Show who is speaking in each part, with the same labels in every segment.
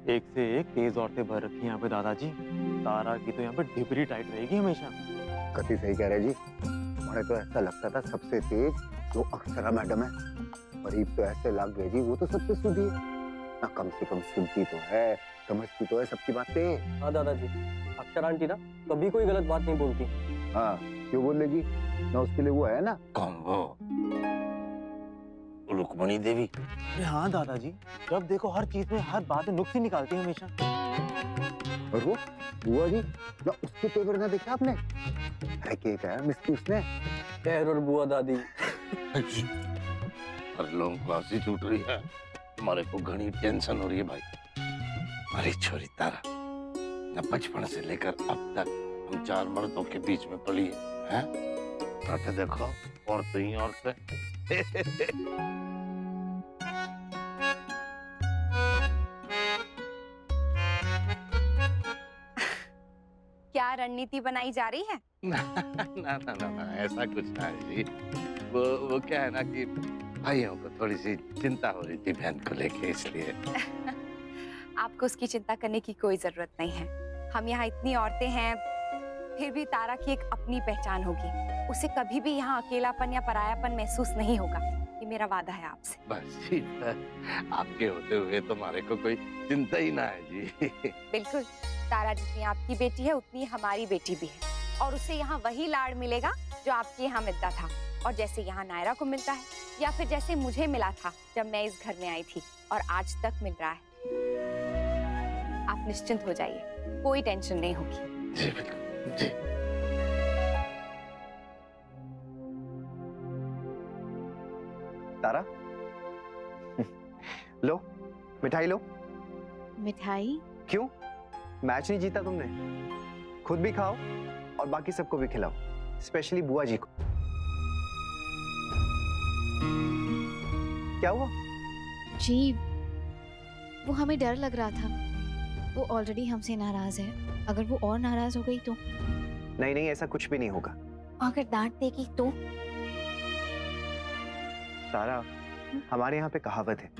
Speaker 1: एक से एक तेज औरतें भर रखी हैं यहाँ पे दादाजी। तारा की तो यहाँ पे ढिबरी टाइट रहेगी हमेशा।
Speaker 2: कति सही कह रहे जी। मुझे तो ऐसा लगता था सबसे तेज वो अक्षरा मैडम है, करीब तो ऐसे लग गए जी वो तो सबसे सूधी है ना। कम से कम सुनती तो है, समझती तो है सबकी बातें।
Speaker 3: हाँ दादाजी, अक्षरा आंटी ना कभी कोई गलत बात नहीं बोलती।
Speaker 2: हाँ क्यों बोलेगी ना, उसके लिए वो है ना।
Speaker 4: कौन वो? रुक्मणी देवी।
Speaker 1: अरे हाँ दादाजी, जब देखो हर चीज में हर बात में नुक्स ही निकालती है हमेशा।
Speaker 2: और वो बुआ जी ना, उसके पेपर ना देखा आपने? अरे क्या कहा मिस्त्री उसने?
Speaker 3: और बुआ दादी
Speaker 4: हर लोगों को हंसी छूट रही है, हमारे को घनी टेंशन हो रही है भाई। हमारी छोरी तारा न बचपन से लेकर अब तक हम चार मर्दों के बीच में पली है। देखो औरतें ही औरतें।
Speaker 5: क्या रणनीति बनाई जा रही है?
Speaker 4: ना ना ना ना, ना ऐसा कुछ ना है जी। वो क्या है ना कि भाइयों को थोड़ी सी चिंता हो रही थी बहन को लेके, इसलिए।
Speaker 5: आपको उसकी चिंता करने की कोई जरूरत नहीं है। हम यहाँ इतनी औरतें हैं, फिर भी तारा की एक अपनी पहचान होगी। उसे कभी भी यहाँ अकेलापन या परायापन महसूस नहीं होगा। ये मेरा वादा है आपसे।
Speaker 4: बस जी, आपके होते हुए तुम्हारे को कोई चिंता ही ना है जी।
Speaker 5: बिल्कुल, तारा जितनी आपकी बेटी है उतनी हमारी बेटी भी है, और उसे यहाँ वही लाड़ मिलेगा जो आपके यहाँ मिलता था, और जैसे यहाँ नायरा को मिलता है, या फिर जैसे मुझे मिला था जब मैं इस घर में आई थी, और आज तक मिल रहा है। आप निश्चिंत हो जाइए, कोई टेंशन नहीं होगी।
Speaker 4: जी बिल्कुल जी।
Speaker 6: तारा लो मिठाई लो।
Speaker 7: मिठाई?
Speaker 6: क्यों, मैच नहीं जीता तुमने? खुद भी खाओ और बाकी सबको भी खिलाओ, स्पेशली बुआ जी को। क्या हुआ?
Speaker 7: जी वो हमें डर लग रहा था, वो ऑलरेडी हमसे नाराज है, अगर वो और नाराज हो गई तो?
Speaker 6: नहीं नहीं, ऐसा कुछ भी नहीं होगा।
Speaker 7: अगर डांट देगी तो?
Speaker 6: तारा, हमारे यहाँ पे कहावत है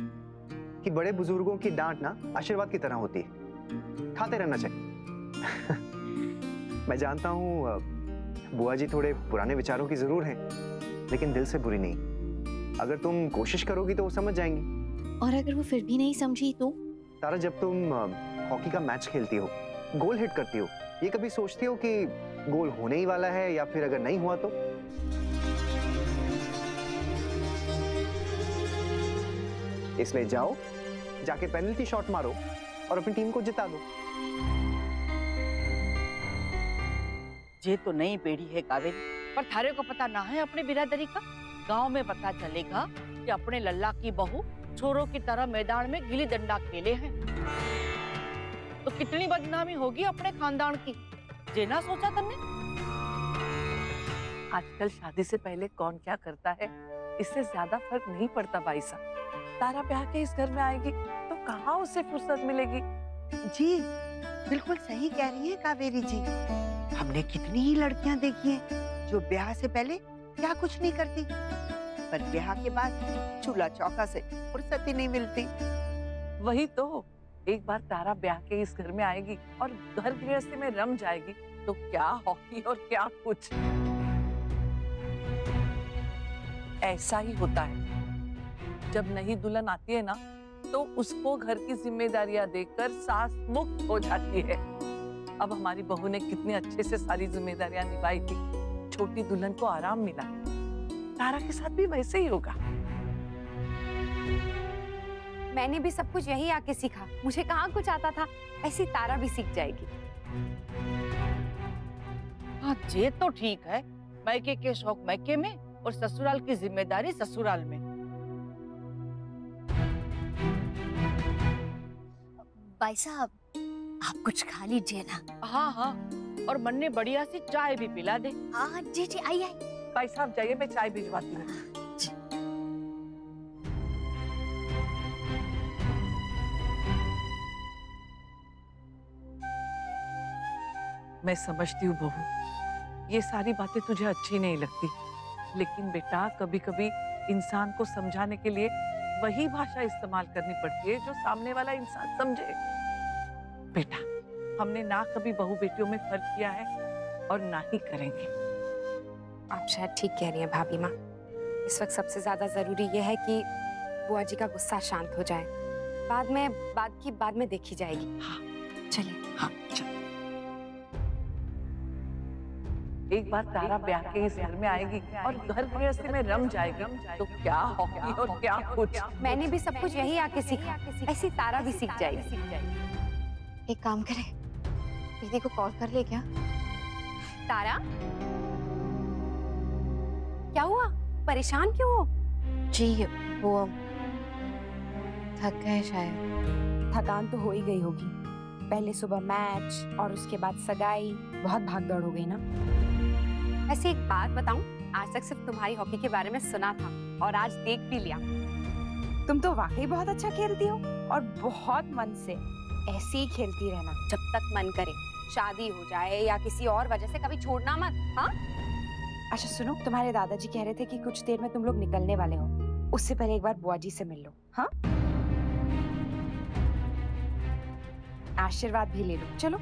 Speaker 6: कि बड़े बुजुर्गों की डांट ना आशीर्वाद की तरह होती है, खाते रहना चाहिए। मैं जानता हूँ बुआ जी थोड़े पुराने विचारों की जरूर हैं, लेकिन दिल से बुरी नहीं। अगर तुम कोशिश करोगी तो वो समझ जाएंगी।
Speaker 7: और अगर वो फिर भी नहीं समझी तो?
Speaker 6: तारा, जब तुम हॉकी का मैच खेलती हो, गोल हिट करती हो, ये कभी सोचती हो कि गोल होने ही वाला है, या फिर अगर नहीं हुआ तो? इसलिए जाओ, जाके पेनल्टी शॉट मारो और अपनी टीम को जिता दो।
Speaker 8: ये तो नई पीढ़ी है कावेरी, पर थारे को पता ना है अपने बिरादरी का। गांव में पता चलेगा कि अपने लल्ला की बहू छोरों की तरह मैदान में गिल्ली डंडा खेले हैं, तो कितनी बदनामी होगी अपने खानदान की। जे ना सोचा तुमने?
Speaker 9: आजकल शादी से पहले कौन क्या करता है, इससे ज्यादा फर्क नहीं पड़ता भाई साहब। तारा ब्याह के इस घर में आएगी तो कहाँ उसे फुर्सत मिलेगी।
Speaker 10: जी बिल्कुल सही कह रही है कावेरी जी। हमने कितनी ही लड़कियां देखी हैं जो ब्याह से पहले क्या कुछ नहीं करती, पर ब्याह के बाद चूल्हा चौका से फुर्सत ही नहीं मिलती।
Speaker 9: वही तो, एक बार तारा ब्याह के इस घर में आएगी और घर गृहस्थी में रम जाएगी तो क्या हॉकी और क्या कुछ। ऐसा ही होता है, जब नई दुल्हन आती है ना तो उसको घर की जिम्मेदारियां देकर सास मुक्त हो जाती है। अब हमारी बहू ने कितने अच्छे से सारी जिम्मेदारियां निभाई थी, छोटी दुल्हन को आराम मिला। तारा के साथ भी वैसे ही होगा।
Speaker 5: मैंने भी सब कुछ यही आके सीखा, मुझे कहाँ कुछ आता था, ऐसी तारा भी सीख जाएगी।
Speaker 8: हाँ ये तो ठीक है, मैके के शौक मैके में और ससुराल की जिम्मेदारी ससुराल में।
Speaker 7: भाई साहब आप कुछ खा लीजिए ना।
Speaker 8: हाँ हाँ, और मन ने बढ़िया सी चाय भी पिला दे।
Speaker 7: हाँ जी जी, आई आई।
Speaker 9: भाई साहब जाइए, मैं चाय भिजवाती हूँ। मैं समझती हूँ बहू, ये सारी बातें तुझे अच्छी नहीं लगती, लेकिन बेटा कभी कभी इंसान को समझाने के लिए वही भाषा इस्तेमाल करनी पड़ती है जो सामने वाला इंसान समझे। बेटा, हमने ना कभी बहू बेटियों में फर्क किया है और ना ही करेंगे।
Speaker 5: आप शायद ठीक कह रही हैं भाभी माँ। इस वक्त सबसे ज्यादा जरूरी यह है कि बुआ जी का गुस्सा शांत हो जाए। बाद में देखी जाएगी।
Speaker 9: हाँ
Speaker 5: चलिए।
Speaker 9: हाँ चल। एक बार तारा ब्याह के इस घर में आएगी और घर गृहस्थी में रम जाएगी तो क्या हॉकी और क्या कुछ।
Speaker 5: मैंने भी सब कुछ यही आके सीखा, ऐसी तारा भी सीख जाएगी।
Speaker 7: एक काम करें, दीदी को कॉल कर ले क्या?
Speaker 5: तारा, क्या हुआ? परेशान क्यों हो?
Speaker 7: जी वो थक गए शायद।
Speaker 5: थकान तो हो ही गई होगी। पहले सुबह मैच और उसके बाद सगाई, बहुत भागदौड़ हो गई ना। वैसे एक बात बताऊं, आज तक सिर्फ तुम्हारी हॉकी के बारे में सुना था और आज देख भी लिया। तुम तो वाकई बहुत अच्छा खेलती हो और बहुत मन से। ऐसे ही खेलती रहना जब तक मन करे। शादी हो जाए या किसी और वजह से कभी छोड़ना मत। हाँ? अच्छा सुनो, तुम्हारे दादाजी कह रहे थे कि कुछ देर में तुम लोग निकलने वाले हो। उससे पहले एक बार बुआ जी से मिल लो। हाँ? आशीर्वाद भी ले लो। चलो।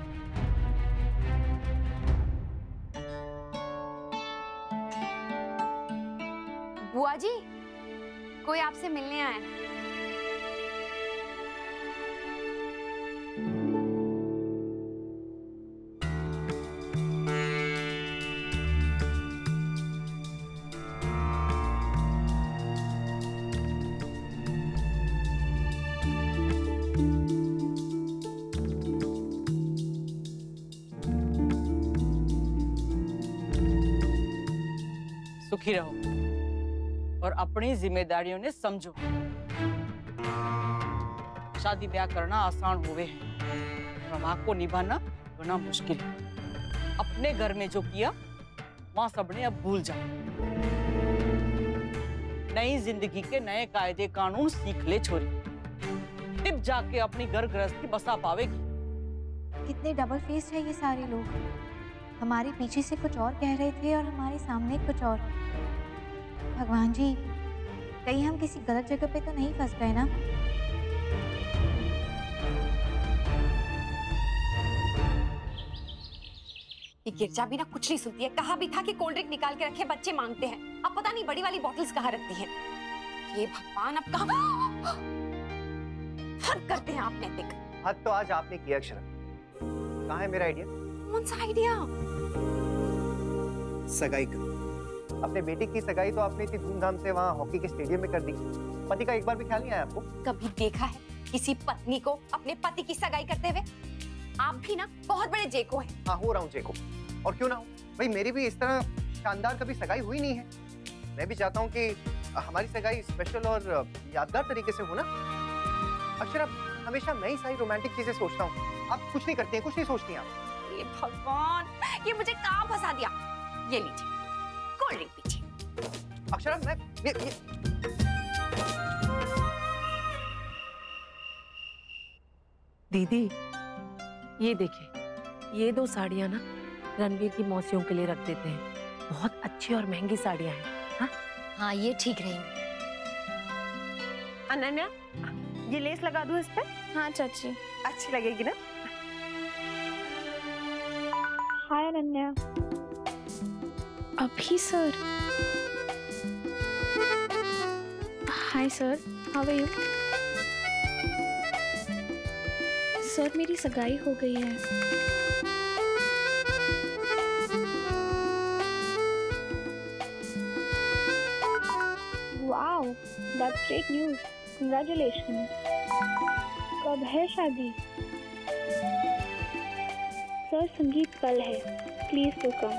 Speaker 5: बुआ जी, कोई आपसे मिलने आया है।
Speaker 8: सुखी रहो और अपनी जिम्मेदारियों ने समझो। शादी ब्याह करना आसान होवे है, प्रवाह को निभाना बना मुश्किल है। अपने घर में जो किया वहां सबने अब भूल जाओ। नई जिंदगी के नए कायदे कानून सीख ले छोरी, तब जाके अपनी घर गृहस्थी बसा पावेगी।
Speaker 7: कितने डबल फेस है ये सारे लोग। हमारे पीछे से कुछ और कह रहे थे और हमारे सामने कुछ और। भगवान जी, कहीं हम किसी गलत जगह पे तो नहीं फंस गए ना?
Speaker 5: ये गिरजा भी ना कुछ नहीं सुनती है। कहा भी था कि कोल्ड ड्रिंक निकाल के रखे, बच्चे मांगते हैं। अब पता नहीं बड़ी वाली बॉटल्स कहाँ रखती हैं। ये भगवान, अब कहाँ हद करते हैं आप नैतिक।
Speaker 6: हद तो आज आपने किया अक्षरा। कहाँ है मेरा आइडिया?
Speaker 5: कौन सा आइडिया?
Speaker 6: सगाई का। अपने बेटे की सगाई तो आपने इतनी धूमधाम से वहाँ हॉकी के स्टेडियम में कर दी। पति का एक बार भी ख्याल नहीं आया आपको?
Speaker 5: कभी देखा है किसी पत्नी को अपने पति की सगाई करते हुए? आप भी ना बहुत बड़े जेको हैं।
Speaker 6: हाँ, हो रहा हूँ जेको। और क्यों ना हो भाई, मेरी भी इस तरह शानदार कभी सगाई हुई नहीं है। मैं भी चाहता हूँ कि हमारी सगाई स्पेशल और यादगार तरीके से हो ना। अक्षरा, हमेशा मैं ही सारी रोमांटिक चीजें सोचता हूँ, आप कुछ नहीं करती हैं, कुछ नहीं सोचती हैं आप।
Speaker 5: ये भगवान, ये मुझे कहाँ फंसा दिया। ये लीजिए कोल्ड ड्रिंक पीजिए।
Speaker 6: अक्षरा, मैं
Speaker 11: दीदी, ये देखिए, ये 2 साड़ियाँ ना रणवीर की मौसियों के लिए रख देते हैं। बहुत अच्छी और महंगी साड़ियाँ हैं। हाँ
Speaker 7: हाँ, ये ठीक रहेंगी।
Speaker 5: अनन्या, ये लेस लगा दूं इस पे?
Speaker 7: हाँ चाची।
Speaker 5: अच्छी लगेगी ना?
Speaker 12: हाय अनन्या।
Speaker 7: अभी sir. Hi sir, how are you? Sir, मेरी सगाई हो गई है।
Speaker 12: Wow, that's great news. Congratulations. कब है शादी? सर, संगीत कल है। Please do come.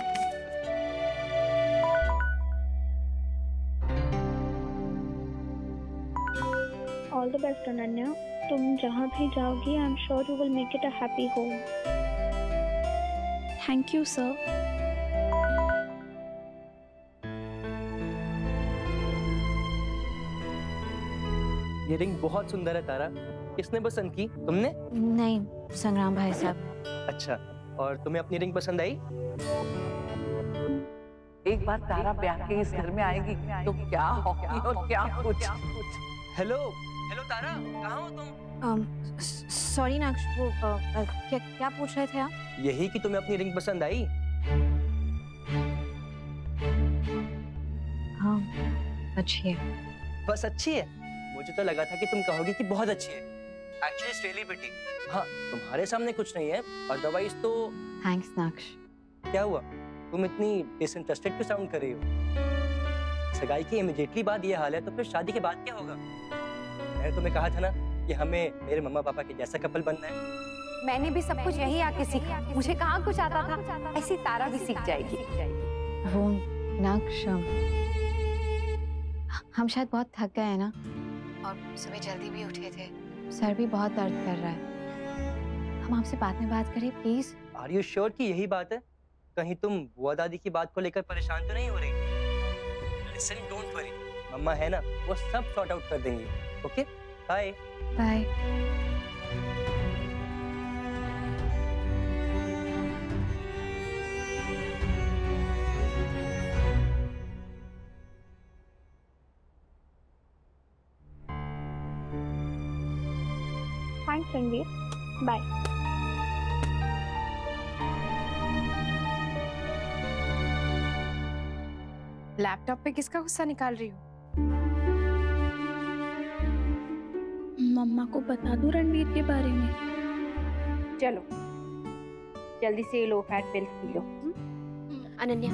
Speaker 12: All the best Ananya. तुम जहाँ भी जाओगी, I am sure you will make it a happy home.
Speaker 7: Thank you sir.
Speaker 3: ये रिंग बहुत सुंदर है तारा। किसने पसंद की, तुमने?
Speaker 7: नहीं, संग्राम भाई साहब।
Speaker 3: अच्छा, और तुम्हें अपनी रिंग पसंद आई?
Speaker 9: एक बार तारा ब्याह के इस घर में आएगी तो क्या हॉकी और क्या कुछ।
Speaker 3: हेलो हेलो तारा, कहाँ हो तुम?
Speaker 7: सॉरी नाक्ष, वो क्या क्या पूछ रहे थे आप?
Speaker 3: यही कि तुम्हें अपनी रिंग पसंद आई।
Speaker 7: हाँ, अच्छी है।
Speaker 3: बस अच्छी है? मुझे तो लगा था कि तुम कहोगी कि बहुत अच्छी है। Actually it's really pretty. हाँ, तुम्हारे सामने कुछ नहीं है, अदरवाइज तो।
Speaker 7: थैंक्स नाक्ष।
Speaker 3: क्या हुआ? तुम इतनी डिसइंटरेस्टेड क्यों साउंड कर रही हो? सगाई की इमीडिएटली बाद ये हाल है, तो फिर शादी के बाद क्या होगा? मैंने तुम्हें कहा था ना कि हमें मेरे मम्मा पापा के जैसा कपल बनना है।
Speaker 5: मैंने भी सब कुछ यही आके सीखा। मुझे कहाँ कुछ आता था, ऐसी तारा भी सीख जाएगी।
Speaker 7: वो नाक्ष, हम शायद बहुत थक गए हैं ना, और सुबह जल्दी भी उठे थे, सर भी बहुत दर्द कर रहा है। हम आपसे बाद में बात करें प्लीज?
Speaker 3: आर यू श्योर कि यही बात है? कहीं तुम बुआ दादी की बात को लेकर परेशान तो नहीं हो रही? लिसन, डोंट वरी, मम्मा है ना, वो सब सॉर्ट आउट कर देंगी। Okay, bye
Speaker 7: bye.
Speaker 12: Thanks Ranveer, bye.
Speaker 5: Laptop पे किसका गुस्सा निकाल रही हो?
Speaker 12: मम्मा को बता दूं रणवीर के बारे में?
Speaker 5: चलो जल्दी से low fat milk P low. Ananya,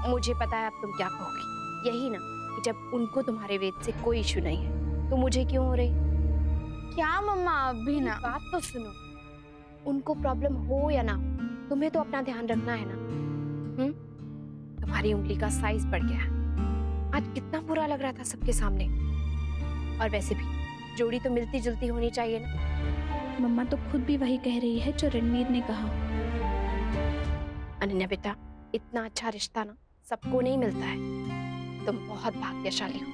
Speaker 5: मुझे पता है अब तुम क्या कहोगी। यही ना कि जब उनको तुम्हारे वेट से कोई इशू नहीं है तो मुझे क्यों हो रही? क्या मम्मा, अभी ना बात तो सुनो। उनको प्रॉब्लम हो या ना हो, तुम्हें तो अपना ध्यान रखना है ना। तुम्हारी उंगली का साइज बढ़ गया है। आज कितना बुरा लग रहा था सबके सामने। और वैसे भी जोड़ी तो मिलती जुलती होनी चाहिए ना।
Speaker 12: मम्मा तो खुद भी वही कह रही है जो रणवीर ने कहा।
Speaker 5: अनन्या बेटा, इतना अच्छा रिश्ता ना सबको नहीं मिलता है। तुम बहुत भाग्यशाली हो।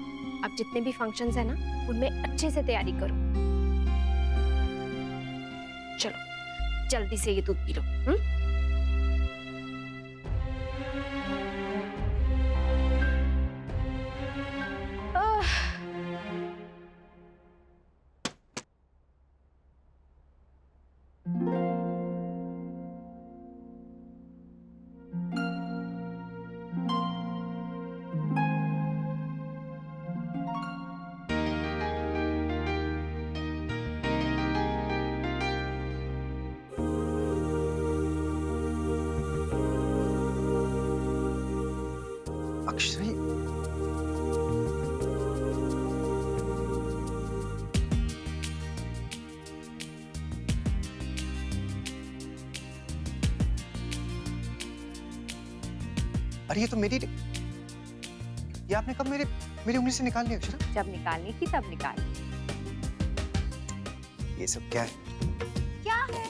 Speaker 5: अब जितने भी फंक्शंस है ना, उनमें अच्छे से तैयारी करो। चलो जल्दी से ये दूध पी लो।
Speaker 6: अक्षय, अरे ये तो मेरी, ये आपने कब मेरी उंगली से निकाल लिया अक्षरा?
Speaker 5: जब निकालनी थी तब निकाल।
Speaker 6: ये सब क्या है?
Speaker 5: क्या है?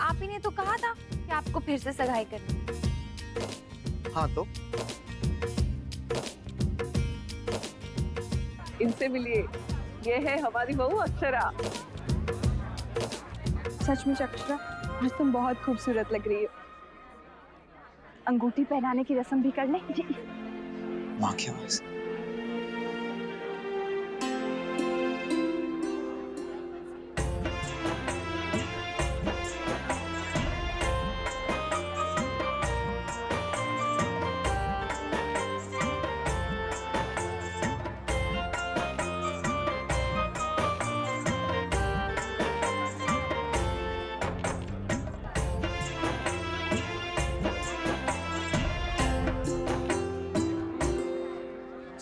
Speaker 5: आप ही ने तो कहा था कि आपको फिर से सगाई करनी।
Speaker 6: हाँ तो
Speaker 9: इनसे मिलिए, ये है हमारी बहू अक्षरा।
Speaker 12: सचमुच अक्षरा, आज तुम बहुत खूबसूरत लग रही हो। अंगूठी पहनाने की रस्म भी कर लें? जी।
Speaker 6: माँ की आवाज।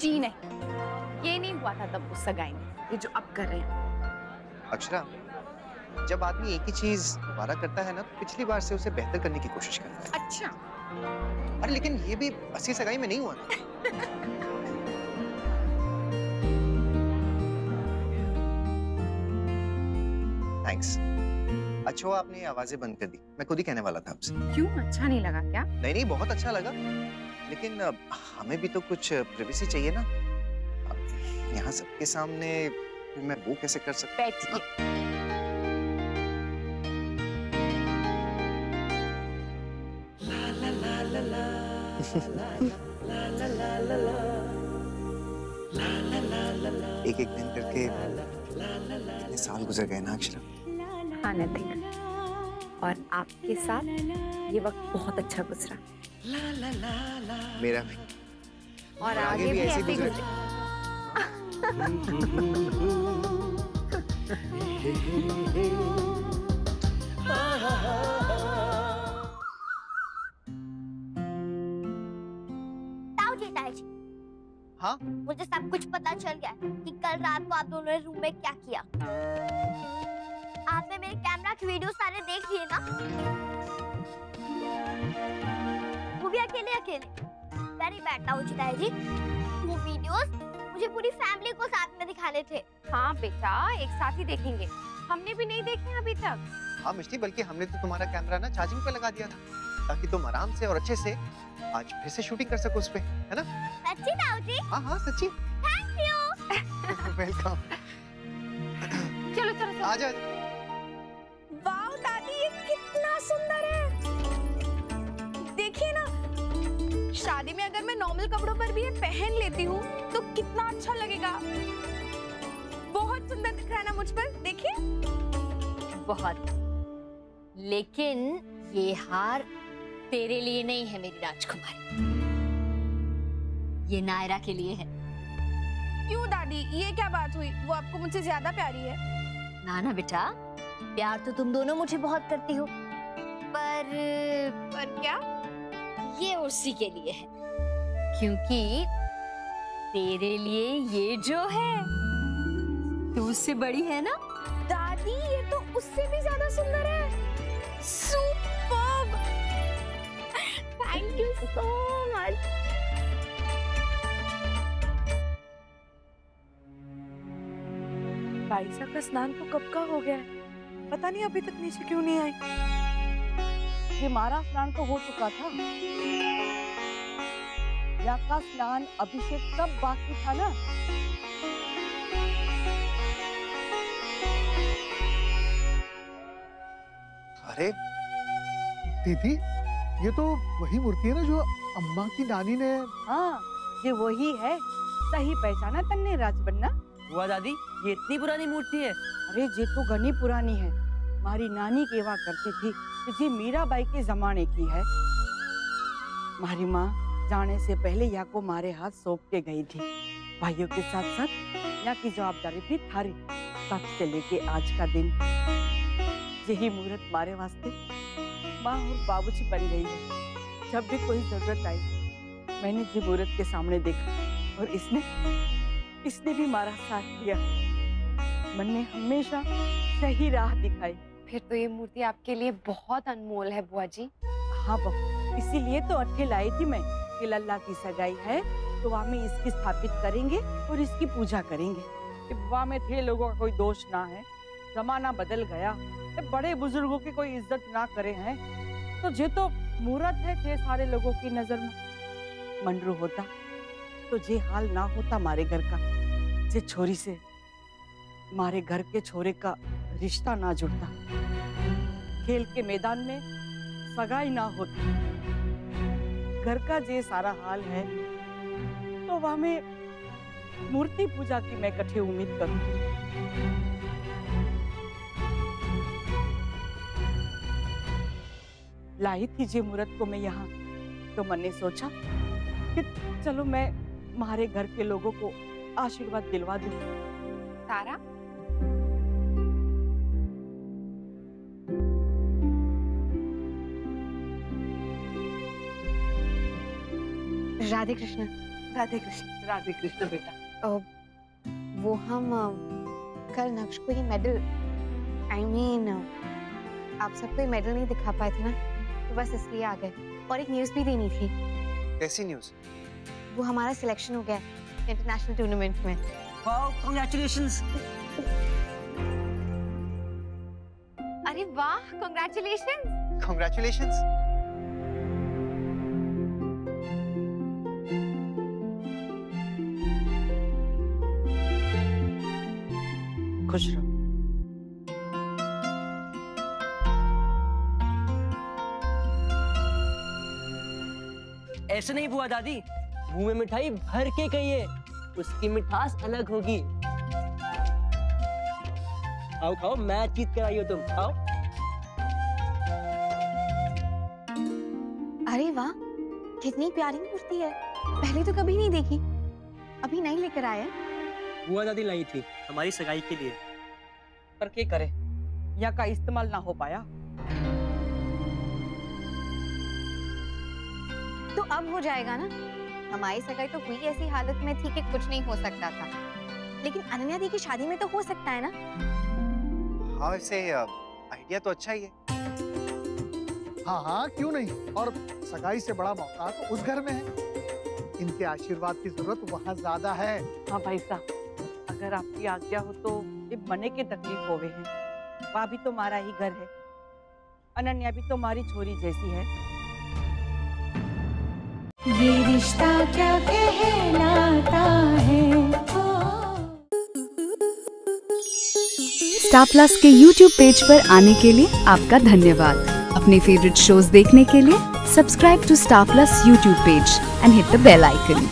Speaker 5: जी नहीं, ये नहीं हुआ था तब उस सगाई में, ये जो अब कर रहे हैं।
Speaker 6: अक्षरा, जब आदमी एक ही चीज दोबारा करता है ना, तो पिछली बार से उसे बेहतर करने की कोशिश करता है।
Speaker 5: अच्छा।
Speaker 6: अरे लेकिन ये भी असली सगाई में नहीं हुआ ना। थैंक्स। अच्छा हुआ आपने ये आवाजें बंद कर दी, मैं खुद ही कहने वाला था आपसे।
Speaker 5: क्यों, अच्छा नहीं लगा क्या?
Speaker 6: नहीं, बहुत अच्छा लगा, लेकिन हमें भी तो कुछ प्राइवेसी चाहिए ना। यहाँ सबके सामने मैं वो कैसे कर सकता?
Speaker 5: बैठिए।
Speaker 6: एक एक दिन करके इतने साल गुजर गए ना अक्षरा।
Speaker 5: हाँ नथिंग, और आपके साथ ये वक्त बहुत अच्छा गुजरा।
Speaker 6: मेरा भी।
Speaker 5: और आगे भी ऐसे गुजरे।
Speaker 6: हाँ?
Speaker 13: मुझे सब कुछ पता चल गया कि कल रात को आप दोनों ने रूम में क्या किया। आपने मेरे कैमरा की वीडियो सारे देख लिए ना? वो भी अकेले अकेले। वेरी बैड था उचिता जी। वो वीडियोस मुझे पूरी फैमिली को साथ में दिखाने थे।
Speaker 5: हाँ बेटा, एक साथ ही देखेंगे। हमने भी नहीं देखे अभी तक।
Speaker 6: हाँ मिष्टी, बल्कि हमने तो तुम्हारा कैमरा ना चार्जिंग पे लगा दिया था ताकि तुम आराम से और अच्छे से आज फिर से शूटिंग कर सको उस पे, है ना?
Speaker 13: सच्ची ताऊ जी?
Speaker 6: हाँ हाँ सच्ची।
Speaker 13: Thank you.
Speaker 6: वेलकम।
Speaker 5: चलो चलो
Speaker 6: आ जाओ।
Speaker 14: वाओ दादी, ये कितना सुंदर है। देखिए ना, शादी में अगर मैं नॉर्मल कपड़ों पर भी ये पहन लेती हूँ तो कितना अच्छा लगेगा। बहुत सुंदर दिख रहा है ना मुझ पर, देखिए।
Speaker 13: बहुत। लेकिन ये हार तेरे लिए नहीं है मेरी राजकुमारी, ये नायरा के लिए है।
Speaker 14: क्यों दादी, ये क्या बात हुई? वो आपको मुझसे ज्यादा प्यारी है।
Speaker 13: ना ना बेटा, प्यार तो तुम दोनों मुझे बहुत करती हो, पर
Speaker 14: क्या?
Speaker 13: ये उसी के लिए है, क्योंकि तेरे लिए ये जो है तो उससे बड़ी है ना।
Speaker 14: दादी, ये तो उससे भी ज्यादा सुंदर है। Superb! Thank you so much.
Speaker 8: बाईसा का स्नान तो कब का हो गया है, पता नहीं अभी तक नीचे क्यों नहीं आई।
Speaker 10: ये मारा स्नान तो हो चुका था, या का स्नान अभिषेक सब बाकी था ना।
Speaker 6: अरे
Speaker 15: दीदी, ये तो वही मूर्ति है ना जो अम्मा की नानी ने।
Speaker 10: हाँ, ये वही है। सही पहचाना तन्ने राजबन्ना।
Speaker 3: हुआ दादी, ये इतनी पुरानी मूर्ति है?
Speaker 10: अरे ये तो घनी पुरानी है। हमारी नानी केवा करती थी कि ये मीराबाई के जमाने की है। हमारी माँ जाने से पहले या को मारे हाथ सौंप के गई थी। भाइयों के साथ साथ यहाँ की जवाबदारी भी थारी। तब से लेके आज का दिन यही मुहूर्त मारे वास्ते माँ और बाबूजी बन गई है। जब भी कोई जरूरत आई मैंने जी मुहूर्त के सामने देखा और इसने भी हमारा साथ दिया। मन ने हमेशा सही राह दिखाई।
Speaker 5: फिर तो ये मूर्ति आपके लिए बहुत अनमोल है बुआ जी।
Speaker 10: हाँ बहू, इसीलिए तो अट्ठे लाई थी मैं कि लल्ला की सगाई है तो वहाँ में इसकी स्थापित करेंगे और इसकी पूजा करेंगे। वहाँ में थे लोगों का कोई दोष ना है, जमाना बदल गया, बड़े बुजुर्गों की कोई इज्जत ना करे हैं, तो जे तो मुहूर्त है थे सारे लोगों की नजर में। मंडरू होता तो जे हाल ना होता हमारे घर का, जे छोरी से हमारे घर के छोरे का रिश्ता ना जुड़ता, खेल के मैदान में सगाई ना होती, घर का जे सारा हाल है, तो वहां में मूर्ति पूजा की मैं कठे उम्मीद करूं। लाई थी जे मुहूर्त को मैं यहाँ, तो मैंने सोचा कि चलो मैं हमारे घर के लोगों को आशीर्वाद दिलवा दूं।
Speaker 5: तारा, राधे कृष्ण।
Speaker 8: राधे कृष्ण। राधे कृष्ण बेटा।
Speaker 7: वो हम कल नक्श को ये मेडल, I mean, आप सबको ये मेडल नहीं दिखा पाए थे ना, तो बस इसलिए आ गए। और एक न्यूज़ भी देनी थी।
Speaker 6: कैसी न्यूज़?
Speaker 7: वो हमारा सिलेक्शन हो गया इंटरनेशनल टूर्नामेंट में।
Speaker 3: Wow, congratulations.
Speaker 5: अरे वाह, कांग्रेचुलेशंस।
Speaker 6: कांग्रेचुलेशंस।
Speaker 10: खुश रहो।
Speaker 3: ऐसे नहीं बुआ दादी, मुंह में मिठाई भर के कहिए, उसकी मिठास अलग होगी। खाओ खाओ, मैं जीत कर आई हो, तुम खाओ।
Speaker 7: अरे वाह, कितनी प्यारी मूर्ति है, पहले तो कभी नहीं देखी। अभी नहीं लेकर आए?
Speaker 3: बुआ दादी लाई थी हमारी सगाई के लिए।
Speaker 8: पर क्या करे, यहाँ का इस्तेमाल ना हो पाया।
Speaker 7: तो अब हो जाएगा ना? हमारी सगाई तो हुई ऐसी हालत में थी कि कुछ नहीं हो सकता था, लेकिन अनन्या दी की शादी में तो हो सकता है ना?
Speaker 6: हाँ, वैसे आइडिया तो अच्छा ही है।
Speaker 15: हाँ हाँ, क्यों नहीं। और सगाई से बड़ा मौका तो उस घर में है। इनके आशीर्वाद की जरूरत वहाँ ज्यादा है।
Speaker 9: हाँ भाई साहब, अगर आपकी आज्ञा हो तो।
Speaker 8: ये मने के तकलीफ होवे हैं, वहाँ भी तो हमारा ही घर है, अनन्या भी तो हमारी छोरी जैसी है।
Speaker 16: ये रिश्ता क्या कहलाता है।
Speaker 17: स्टार प्लस के YouTube पेज पर आने के लिए आपका धन्यवाद। अपने फेवरेट शोज देखने के लिए subscribe to Star Plus YouTube page and hit the bell icon.